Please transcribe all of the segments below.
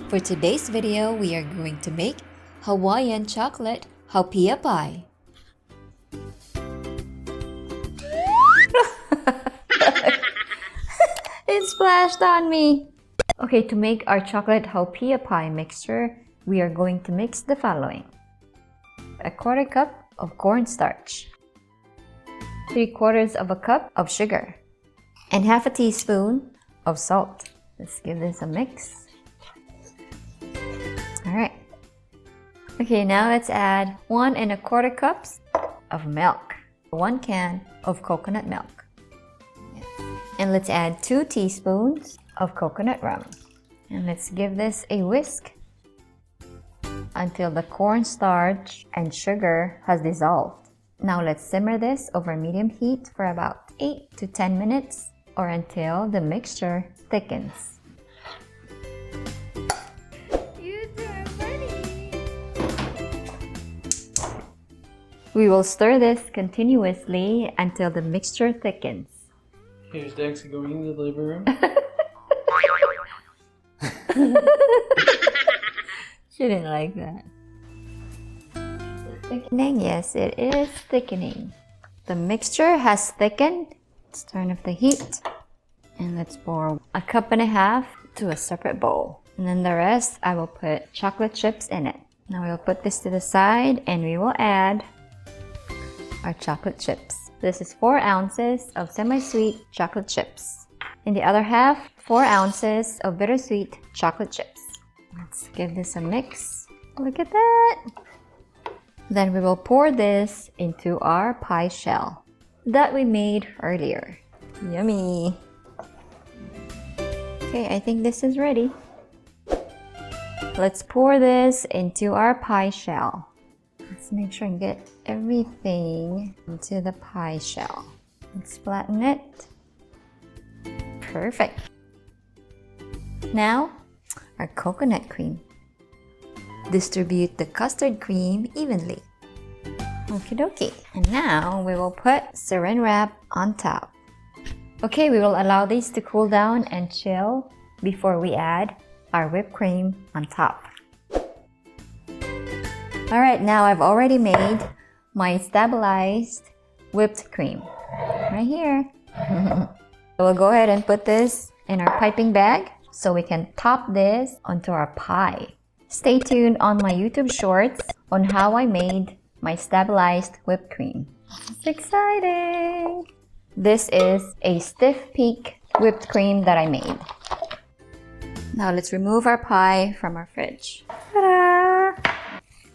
For today's video, we are going to make Hawaiian chocolate Haupia pie. It splashed on me. Okay, to make our chocolate Haupia pie mixture, we are going to mix the following: a quarter cup of cornstarch, 3/4 of a cup of sugar, and half a teaspoon of salt. Let's give this a mix. Alright. Okay, now let's add 1 1/4 cups of milk, 1 can of coconut milk. And let's add 2 teaspoons of coconut rum. And let's give this a whisk until the cornstarch and sugar has dissolved. Now let's simmer this over medium heat for about 8 to 10 minutes or until the mixture thickens. We will stir this continuously until the mixture thickens. Here's Dex going in the living room. She didn't like that. Thickening? Yes, it is thickening. The mixture has thickened. Let's turn off the heat. And let's pour 1.5 cups to a separate bowl. And then the rest, I will put chocolate chips in it. Now we'll put this to the side and we will add our chocolate chips. This is 4 ounces of semi-sweet chocolate chips. In the other half, 4 ounces of bittersweet chocolate chips. Let's give this a mix. Look at that! Then we will pour this into our pie shell that we made earlier. Yummy! Okay, I think this is ready. Let's pour this into our pie shell. Let's make sure and get everything into the pie shell. Let's flatten it. Perfect. Now, our coconut cream. Distribute the custard cream evenly. Okie dokie. And now we will put saran wrap on top. Okay, we will allow these to cool down and chill before we add our whipped cream on top. Alright, now I've already made my stabilized whipped cream. Right here. We'll go ahead and put this in our piping bag so we can top this onto our pie. Stay tuned on my YouTube shorts on how I made my stabilized whipped cream. It's exciting! This is a stiff peak whipped cream that I made. Now let's remove our pie from our fridge. Ta-da!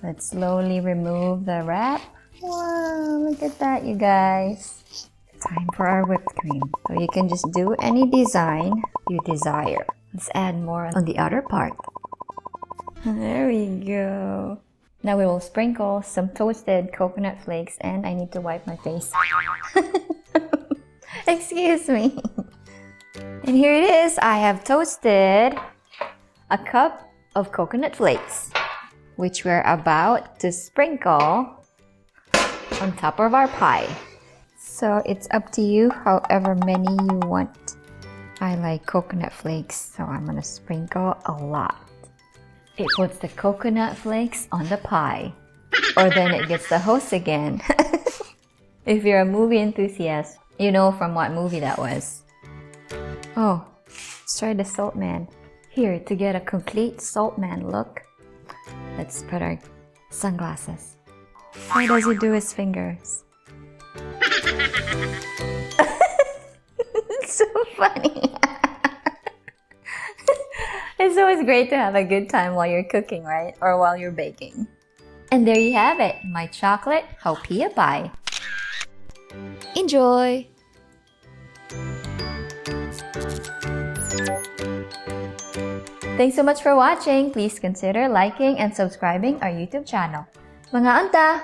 Let's slowly remove the wrap. Wow, look at that, you guys. Time for our whipped cream. So you can just do any design you desire. Let's add more on the other part. There we go. Now we will sprinkle some toasted coconut flakes, and I need to wipe my face. Excuse me. And here it is. I have toasted 1 cup of coconut flakes, which we're about to sprinkle on top of our pie. So it's up to you however many you want. I like coconut flakes, so I'm gonna sprinkle a lot. It puts the coconut flakes on the pie, or then it gets the host again. If you're a movie enthusiast, you know from what movie that was. Oh, let's try the Salt Man. Here, to get a complete Salt Man look, let's put our sunglasses. How does he do his fingers? It's so funny. It's always great to have a good time while you're cooking, right? Or while you're baking. And there you have it, my chocolate Haupia pie. Enjoy! Thanks so much for watching. Please consider liking and subscribing our YouTube channel. Mga anta!